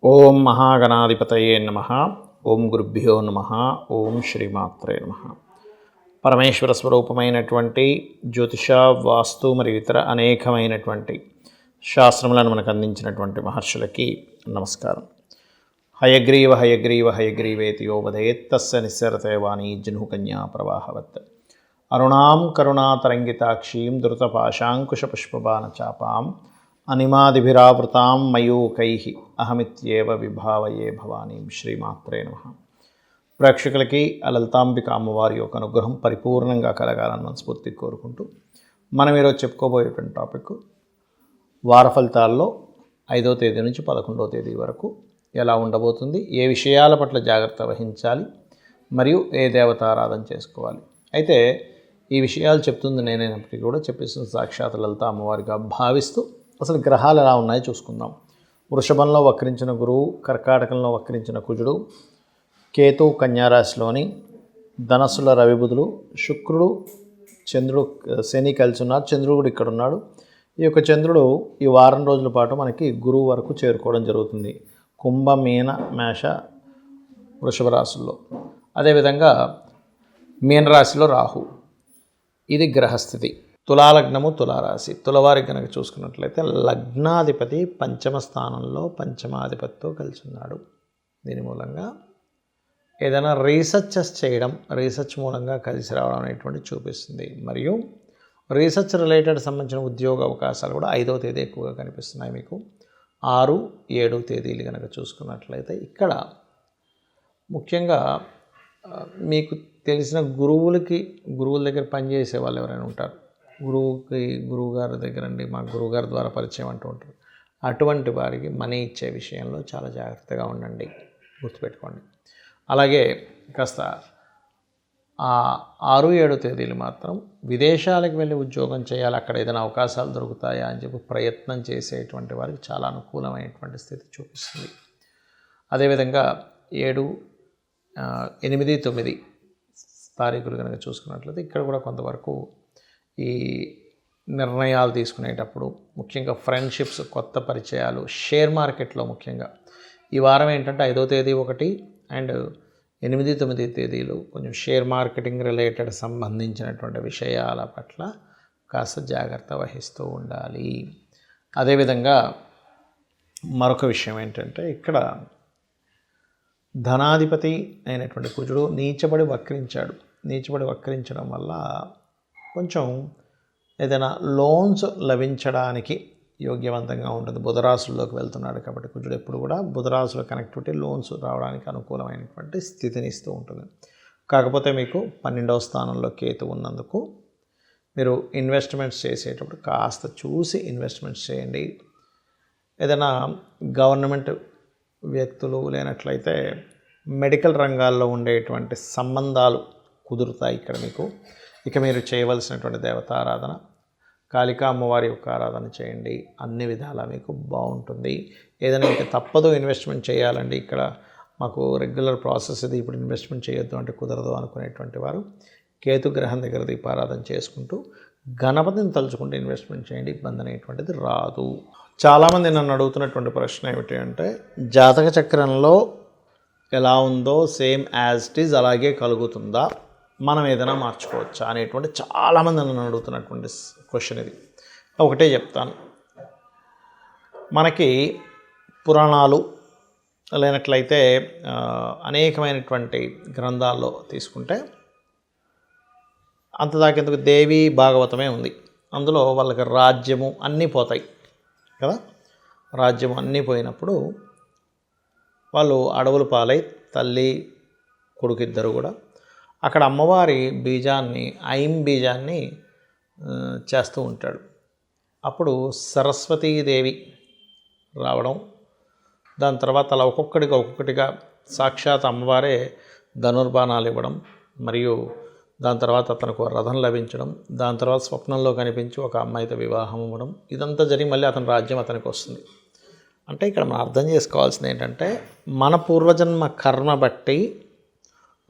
ఓం మహాగణాధిపతయే నమః. ఓం గురుభ్యో నమః. ఓం శ్రీమాత్రే నమః. పరమేశ్వర స్వరూపమైనటువంటి జ్యోతిష, వాస్తు మరియు ఇతర అనేకమైనటువంటి శాస్త్రములను మనకు అందించినటువంటి మహర్షులకి నమస్కారం. హయగ్రీవ హయగ్రీవ హయగ్రీవేతి యో వదేత్ తస్య నిస్సరతే వాణీ జహ్నుకన్యా ప్రవాహవత్. అరుణాం కరుణాతరంగితాక్షీం ధృతపాశాంకుశపుష్పబాణచాపాం అనిమాదిభిరావృతాం మయూకైః అహమిత్యేవ విభావయే భవానీం. శ్రీమాత్రే నమః. ప్రేక్షకులకి లలితాంబిక అమ్మవారి యొక్క అనుగ్రహం పరిపూర్ణంగా కలగాలని మనస్ఫూర్తి కోరుకుంటూ మనం ఈరోజు చెప్పుకోబోయేటువంటి టాపిక్ వార ఫలితాల్లో 5వ తేదీ నుంచి 11వ తేదీ వరకు ఎలా ఉండబోతుంది, ఏ విషయాల పట్ల జాగ్రత్త వహించాలి, మరియు ఏ దేవతారాధన చేసుకోవాలి. అయితే ఈ విషయాలు చెప్తుంది నేనైనప్పటికీ కూడా చెప్పేసిన సాక్షాత్ లలిత అమ్మవారిగా భావిస్తూ అసలు గ్రహాలు ఎలా ఉన్నాయో చూసుకుందాం. వృషభంలో వక్రించిన గురువు, కర్కాటకంలో వక్రించిన కుజుడు, కేతు కన్యారాశిలోని, ధనస్సుల రవిబుధులు, శుక్రుడు, చంద్రుడు, శని కలిసి ఉన్నారు. చంద్రుడు కూడా ఇక్కడ ఉన్నాడు. ఈ యొక్క చంద్రుడు ఈ వారం రోజుల పాటు మనకి గురువు వరకు చేరుకోవడం జరుగుతుంది. కుంభ, మీన, మేష, వృషభ రాశుల్లో. అదేవిధంగా మీనరాశిలో రాహు. ఇది గ్రహస్థితి. తులాలగ్నము, తులారాశి. తులవారికి కనుక చూసుకున్నట్లయితే లగ్నాధిపతి పంచమ స్థానంలో పంచమాధిపతితో కలిసి ఉన్నాడు. దీని మూలంగా ఏదైనా రీసెర్చెస్ చేయడం, రీసెర్చ్ మూలంగా కలిసి రావడం అనేటువంటి చూపిస్తుంది. మరియు రీసెర్చ్ రిలేటెడ్ సంబంధించిన ఉద్యోగ అవకాశాలు కూడా 5వ తేదీ ఎక్కువగా కనిపిస్తున్నాయి మీకు. 6, 7 తేదీలు కనుక చూసుకున్నట్లయితే ఇక్కడ ముఖ్యంగా మీకు తెలిసిన గురువుల దగ్గర పనిచేసే వాళ్ళు ఎవరైనా ఉంటారు. గురువుగారి దగ్గర అండి, మా గురువుగారి ద్వారా పరిచయం అంటూ ఉంటారు. అటువంటి వారికి మనీ ఇచ్చే విషయంలో చాలా జాగ్రత్తగా ఉండండి, గుర్తుపెట్టుకోండి. అలాగే కాస్త 6, 7 తేదీలు మాత్రం విదేశాలకు వెళ్ళి ఉద్యోగం చేయాలి, అక్కడ ఏదైనా అవకాశాలు దొరుకుతాయా అని చెప్పి ప్రయత్నం చేసేటువంటి వారికి చాలా అనుకూలమైనటువంటి స్థితి చూపిస్తుంది. అదేవిధంగా 7, 8, 9 తారీఖులు కనుక చూసుకున్నట్లయితే ఇక్కడ కూడా కొంతవరకు ఈ నిర్ణయాలు తీసుకునేటప్పుడు, ముఖ్యంగా ఫ్రెండ్షిప్స్, కొత్త పరిచయాలు, షేర్ మార్కెట్లో ముఖ్యంగా ఈ వారం ఏంటంటే 5వ తేదీ 1 అండ్ 8, 9 తేదీలు కొంచెం షేర్ మార్కెటింగ్ రిలేటెడ్ సంబంధించినటువంటి విషయాల పట్ల కాస్త జాగ్రత్త వహిస్తూ ఉండాలి. అదేవిధంగా మరొక విషయం ఏంటంటే ఇక్కడ ధనాధిపతి అయినటువంటి కుజుడు నీచబడి వక్రించడం వల్ల కొంచెం ఏదైనా లోన్స్ లభించడానికి యోగ్యవంతంగా ఉంటుంది. బుధరాశుల్లోకి వెళ్తున్నాడు కాబట్టి కుజుడు ఎప్పుడు కూడా బుధరాశుల కనెక్టివిటీ లోన్స్ రావడానికి అనుకూలమైనటువంటి స్థితిని ఇస్తూ ఉంటుంది. కాకపోతే మీకు 12వ స్థానంలో కేతు ఉన్నందుకు మీరు ఇన్వెస్ట్మెంట్స్ చేసేటప్పుడు కాస్త చూసి ఇన్వెస్ట్మెంట్స్ చేయండి. ఏదైనా గవర్నమెంట్ వ్యక్తులు లేనట్లయితే మెడికల్ రంగాల్లో ఉండేటువంటి సంబంధాలు కుదురుతాయి ఇక్కడ మీకు. ఇక మీరు చేయవలసినటువంటి దేవతారాధన కాళికా అమ్మవారి యొక్క ఆరాధన చేయండి. అన్ని విధాలా మీకు బాగుంటుంది. ఏదైనా మీకు తప్పదు ఇన్వెస్ట్మెంట్ చేయాలండి, ఇక్కడ మాకు రెగ్యులర్ ప్రాసెస్ ఇది, ఇప్పుడు ఇన్వెస్ట్మెంట్ చేయొద్దు అంటే కుదరదు అనుకునేటువంటి వారు కేతు గ్రహం దగ్గర దీపారాధన చేసుకుంటూ గణపతిని తలుచుకుంటూ ఇన్వెస్ట్మెంట్ చేయండి. ఇబ్బంది అనేటువంటిది రాదు. చాలామంది నన్ను అడుగుతున్నటువంటి ప్రశ్న ఏమిటి అంటే, జాతక చక్రంలో ఎలా ఉందో సేమ్ యాజ్ ఇట్ ఈజ్ అలాగే కలుగుతుందా, మనం ఏదైనా మార్చుకోవచ్చా అనేటువంటి చాలామంది నన్ను అడుగుతున్నటువంటి క్వశ్చన్ ఇది. ఒకటే చెప్తాను, మనకి పురాణాలు లేనట్లయితే అనేకమైనటువంటి గ్రంథాల్లో తీసుకుంటే అంతదాకెందుకు దేవి భాగవతమే ఉంది. అందులో వాళ్ళకి రాజ్యము అన్నీ పోతాయి కదా. రాజ్యం అన్నీ పోయినప్పుడు వాళ్ళు అడవుల పాలై తల్లి కొడుకు ఇద్దరు కూడా అక్కడ అమ్మవారి బీజాన్ని, ఐం బీజాన్ని చేస్తూ ఉంటాడు. అప్పుడు సరస్వతీదేవి రావడం, దాని తర్వాత అలా ఒక్కొక్కటిగా సాక్షాత్ అమ్మవారే ధనుర్బాణాలు ఇవ్వడం, మరియు దాని తర్వాత అతనికి ఒక రథం లభించడం, దాని తర్వాత స్వప్నంలో కనిపించి ఒక అమ్మాయితో వివాహం అవ్వడం, ఇదంతా జరిగి మళ్ళీ అతని రాజ్యం అతనికి వస్తుంది. అంటే ఇక్కడ మనం అర్థం చేసుకోవాల్సింది ఏంటంటే, మన పూర్వజన్మ కర్మ బట్టి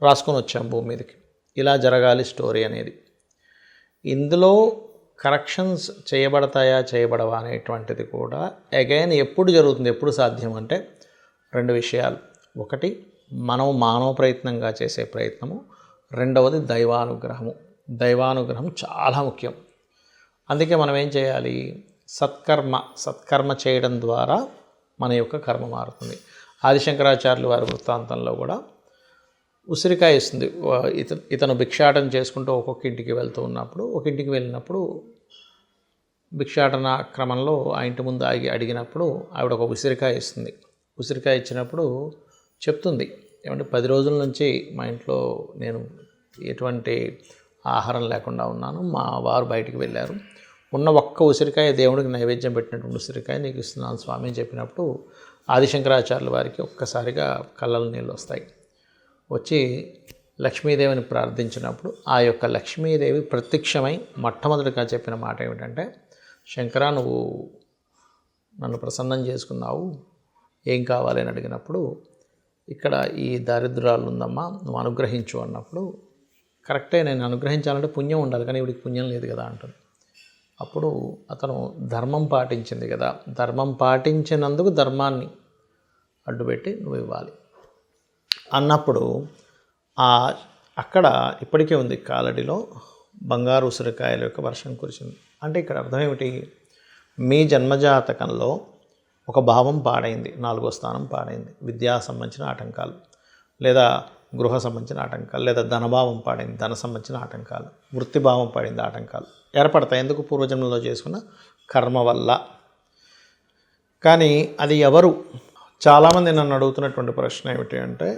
రాసుకొని వచ్చాం భూమి మీదకి, ఇలా జరగాలి స్టోరీ అనేది. ఇందులో కరెక్షన్స్ చేయబడతాయా చేయబడవా అనేటువంటిది కూడా అగైన్ ఎప్పుడు జరుగుతుంది, ఎప్పుడు సాధ్యం అంటే రెండు విషయాలు. ఒకటి మనం మానవ ప్రయత్నంగా చేసే ప్రయత్నము, రెండవది దైవానుగ్రహము. దైవానుగ్రహం చాలా ముఖ్యం. అందుకే మనం ఏం చేయాలి? సత్కర్మ చేయడం ద్వారా మన యొక్క కర్మ మారుతుంది. ఆదిశంకరాచార్యులు వారి వృత్తాంతంలో కూడా ఉసిరికాయ ఇస్తుంది. ఇతను భిక్షాటన చేసుకుంటూ ఒక్కొక్క ఇంటికి వెళ్తూ ఉన్నప్పుడు, ఒక ఇంటికి వెళ్ళినప్పుడు భిక్షాటన క్రమంలో ఆ ఇంటి ముందు అడిగినప్పుడు ఆవిడ ఒక ఉసిరికాయ ఇస్తుంది. ఉసిరికాయ ఇచ్చినప్పుడు చెప్తుంది, ఏమంటే 10 రోజుల నుంచి మా ఇంట్లో నేను ఎటువంటి ఆహారం లేకుండా ఉన్నాను, మా వారు బయటికి వెళ్ళారు, ఉన్న ఒక్క ఉసిరికాయ దేవుడికి నైవేద్యం పెట్టినటువంటి ఉసిరికాయ నీకు ఇస్తున్నాను స్వామి అని చెప్పినప్పుడు ఆదిశంకరాచార్యుల వారికి ఒక్కసారిగా కళ్ళలో నీళ్ళు వస్తాయి. వచ్చి లక్ష్మీదేవిని ప్రార్థించినప్పుడు ఆ యొక్క లక్ష్మీదేవి ప్రత్యక్షమై మొట్టమొదటిగా చెప్పిన మాట ఏమిటంటే, శంకర నువ్వు నన్ను ప్రసన్నం చేసుకున్నావు, ఏం కావాలి అని అడిగినప్పుడు ఇక్కడ ఈ దారిద్ర్యాలు ఉందమ్మా నువ్వు అనుగ్రహించు అన్నప్పుడు, కరెక్టే నేను అనుగ్రహించాలంటే పుణ్యం ఉండాలి కానీ ఇవిడికి పుణ్యం లేదు కదా అంటుంది. అప్పుడు అతను ధర్మం పాటించింది కదా, ధర్మం పాటించినందుకు ధర్మాన్ని అడ్డుపెట్టి నువ్వు ఇవ్వాలి అన్నప్పుడు అక్కడ ఇప్పటికే ఉంది కాలడిలో బంగారు ఉసిరికాయల యొక్క వర్షం కురిసింది. అంటే ఇక్కడ అర్థం ఏమిటి? మీ జన్మజాతకంలో ఒక భావం పాడైంది, 4వ స్థానం పాడైంది, విద్యా సంబంధించిన ఆటంకాలు, లేదా గృహ సంబంధించిన ఆటంకాలు, లేదా ధనభావం పాడైంది, ధన సంబంధించిన ఆటంకాలు, వృత్తిభావం పడింది, ఆటంకాలు ఏర్పడతాయి. ఎందుకు? పూర్వజన్మలో చేసుకున్న కర్మ వల్ల. కానీ అది ఎవరు? చాలామంది నన్ను అడుగుతున్నటువంటి ప్రశ్న ఏమిటి అంటే,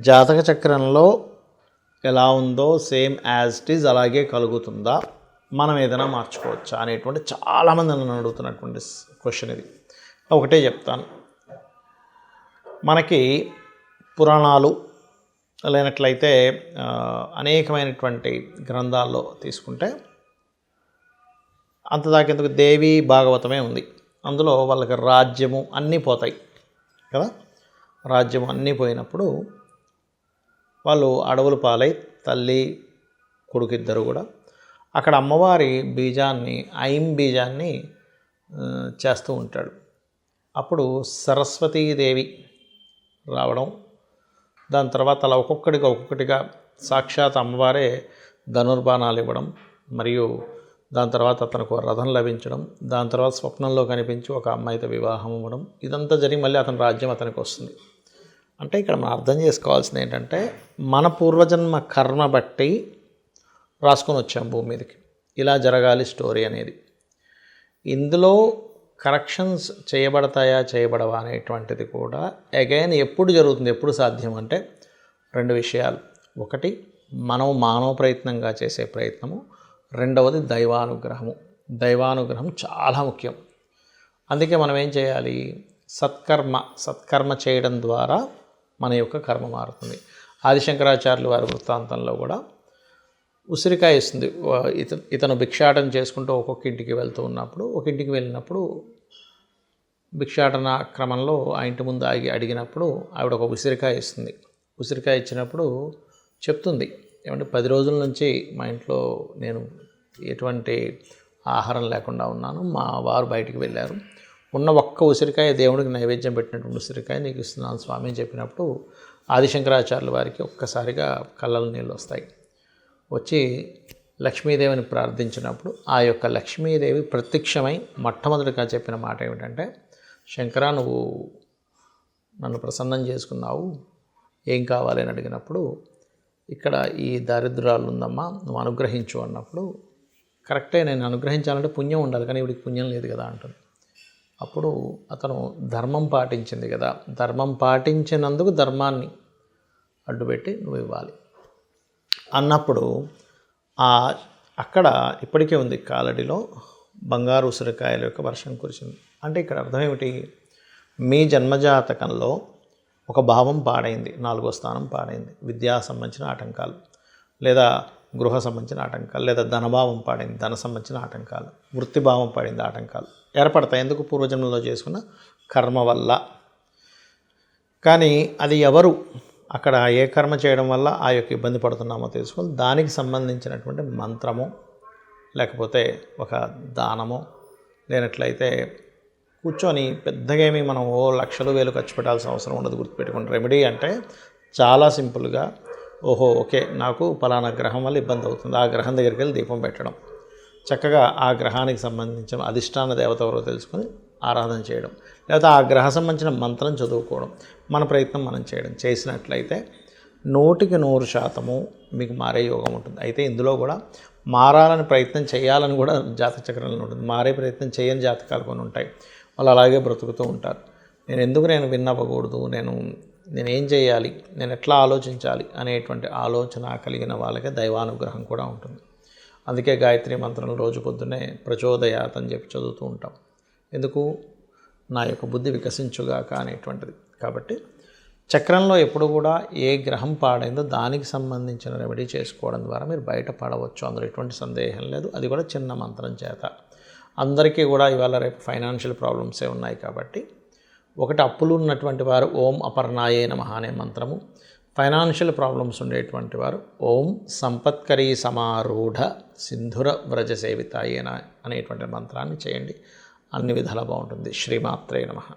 జాతక చక్రంలో ఎలా ఉందో సేమ్ యాజ్ ఇట్ ఈజ్ అలాగే కలుగుతుందా, మనం ఏదైనా మార్చుకోవచ్చా అనేటువంటి చాలామంది నన్ను అడుగుతున్నటువంటి క్వశ్చన్ ఇది. ఒకటే చెప్తాను, మనకి పురాణాలు లేనట్లయితే అనేకమైనటువంటి గ్రంథాల్లో తీసుకుంటే అంతదాకెందుకు దేవి భాగవతమే ఉంది. అందులో వాళ్ళకి రాజ్యము అన్నీ పోతాయి కదా. రాజ్యం అన్నీ పోయినప్పుడు వాళ్ళు అడవుల పాలై తల్లి కొడుకు ఇద్దరు కూడా అక్కడ అమ్మవారి బీజాన్ని, ఐం బీజాన్ని చేస్తూ ఉంటాడు. అప్పుడు సరస్వతీదేవి రావడం, దాని తర్వాత అలా ఒక్కొక్కటిగా సాక్షాత్ అమ్మవారే ధనుర్బాణాలు ఇవ్వడం, మరియు దాని తర్వాత అతనికి ఒక రథం లభించడం, దాని తర్వాత స్వప్నంలో కనిపించి ఒక అమ్మాయితో వివాహం అవ్వడం, ఇదంతా జరిగి మళ్ళీ అతని రాజ్యం అతనికి వస్తుంది. అంటే ఇక్కడ మనం అర్థం చేసుకోవాల్సింది ఏంటంటే, మన పూర్వజన్మ కర్మ బట్టి రాసుకొని వచ్చాం భూమి మీదకి, ఇలా జరగాలి స్టోరీ అనేది. ఇందులో కరెక్షన్స్ చేయబడవా అనేటువంటిది కూడా అగైన్ ఎప్పుడు జరుగుతుంది, ఎప్పుడు సాధ్యం అంటే 2 విషయాలు. ఒకటి మనం మానవ ప్రయత్నంగా చేసే ప్రయత్నము, రెండవది దైవానుగ్రహము. దైవానుగ్రహం చాలా ముఖ్యం. అందుకే మనం ఏం చేయాలి? సత్కర్మ చేయడం ద్వారా మన యొక్క కర్మ మారుతుంది. ఆదిశంకరాచార్యులు వారి వృత్తాంతంలో కూడా ఉసిరికాయ ఇస్తుంది. ఇతను భిక్షాటన చేసుకుంటూ ఒక్కొక్క ఇంటికి వెళ్తూ ఉన్నప్పుడు, ఒక ఇంటికి వెళ్ళినప్పుడు భిక్షాటన క్రమంలో ఆ ఇంటి ముందు అడిగినప్పుడు ఆవిడ ఒక ఉసిరికాయ ఇస్తుంది. ఉసిరికాయ ఇచ్చినప్పుడు చెప్తుంది, ఏమంటే 10 రోజుల నుంచి మా ఇంట్లో నేను ఎటువంటి ఆహారం లేకుండా ఉన్నాను, మా వారు బయటికి వెళ్ళారు, ఉన్న ఒక్క ఉసిరికాయ దేవుడికి నైవేద్యం పెట్టినటువంటి ఉసిరికాయ నీకు ఇస్తున్నాను స్వామి అని చెప్పినప్పుడు ఆదిశంకరాచార్యుల వారికి ఒక్కసారిగా కళ్ళలో నీళ్ళు వస్తాయి. వచ్చి లక్ష్మీదేవిని ప్రార్థించినప్పుడు ఆ యొక్క లక్ష్మీదేవి ప్రత్యక్షమై మొట్టమొదటిగా చెప్పిన మాట ఏమిటంటే, శంకర నువ్వు నన్ను ప్రసన్నం చేసుకున్నావు, ఏం కావాలి అని అడిగినప్పుడు ఇక్కడ ఈ దారిద్ర్యాలు ఉందమ్మా నువ్వు అనుగ్రహించు అన్నప్పుడు, కరెక్టే నేను అనుగ్రహించాలంటే పుణ్యం ఉండాలి కానీ ఇవిడికి పుణ్యం లేదు కదా అంటుంది. అప్పుడు అతను ధర్మం పాటించింది కదా, ధర్మం పాటించినందుకు ధర్మాన్ని అడ్డుపెట్టి నువ్వు ఇవ్వాలి అన్నప్పుడు అక్కడ ఇప్పటికే ఉంది కాలడిలో బంగారు ఉసిరికాయల యొక్క వర్షం కురిసింది. అంటే ఇక్కడ అర్థం ఏమిటి? మీ జన్మజాతకంలో ఒక భావం పాడైంది, 4వ స్థానం పాడైంది, విద్యా సంబంధించిన ఆటంకాలు, లేదా గృహ సంబంధించిన ఆటంకాలు, లేదా ధనభావం పాడైంది, ధన సంబంధించిన ఆటంకాలు, వృత్తిభావం పడింది, ఆటంకాలు ఏర్పడతాయి. ఎందుకు? పూర్వజన్మలో చేసుకున్న కర్మ వల్ల. కానీ అది ఎవరు? అక్కడ ఏ కర్మ చేయడం వల్ల ఆ యొక్క ఇబ్బంది పడుతున్నామో తెలుసుకోవాలి. దానికి సంబంధించినటువంటి మంత్రము, లేకపోతే ఒక దానము, లేనట్లయితే కూర్చొని పెద్దగా ఏమి మనం లక్షలు వేలు ఖర్చు పెట్టాల్సిన అవసరం ఉండదు. గుర్తుపెట్టుకోండి, రెమెడీ అంటే చాలా సింపుల్గా ఓకే నాకు పలానా గ్రహం వల్ల ఇబ్బంది అవుతుంది, ఆ గ్రహం దగ్గరికి వెళ్ళి దీపం పెట్టడం, చక్కగా ఆ గ్రహానికి సంబంధించిన అధిష్టాన దేవత ఎవరో తెలుసుకొని ఆరాధన చేయడం, లేదా ఆ గ్రహ సంబంధించిన మంత్రం చదువుకోవడం, మన ప్రయత్నం మనం చేయడం చేసినట్లయితే 100% మీకు మారే యోగం ఉంటుంది. అయితే ఇందులో కూడా మారాలని ప్రయత్నం చేయాలని కూడా జాతక చక్రంలో ఉంటుంది. మారే ప్రయత్నం చేయని జాతకాలు కొన్ని ఉంటాయి, వాళ్ళు అలాగే బ్రతుకుతూ ఉంటారు. నేను విన్నవ్వకూడదు, నేనేం చేయాలి, నేను ఎట్లా ఆలోచించాలి అనేటువంటి ఆలోచన కలిగిన వాళ్ళకే దైవానుగ్రహం కూడా ఉంటుంది. అందుకే గాయత్రి మంత్రం రోజు పొద్దున్నే ప్రచోదయాత్ అని చెప్పి చదువుతూ ఉంటాం. ఎందుకు? నా యొక్క బుద్ధి వికసించుగాక అనేటువంటిది. కాబట్టి చక్రంలో ఎప్పుడు కూడా ఏ గ్రహం పాడైందో దానికి సంబంధించిన రెమెడీ చేసుకోవడం ద్వారా మీరు బయటపడవచ్చు, అందులో ఎటువంటి సందేహం లేదు. అది కూడా చిన్న మంత్రం చేత. అందరికీ కూడా ఇవాళ రేపు ఫైనాన్షియల్ ప్రాబ్లమ్సే ఉన్నాయి కాబట్టి, ఒకటి అప్పులు ఉన్నటువంటి వారు ఓం అపర్ణాయే నమః అనే మంత్రము, ఫైనాన్షియల్ ప్రాబ్లమ్స్ ఉండేటువంటి వారు ఓం సంపత్కరీ సమారూఢ సింధుర వ్రజ సేవితాయేన అనేటువంటి మంత్రాన్ని చేయండి. అన్ని విధాలా బాగుంటుంది. శ్రీమాత్రే నమః.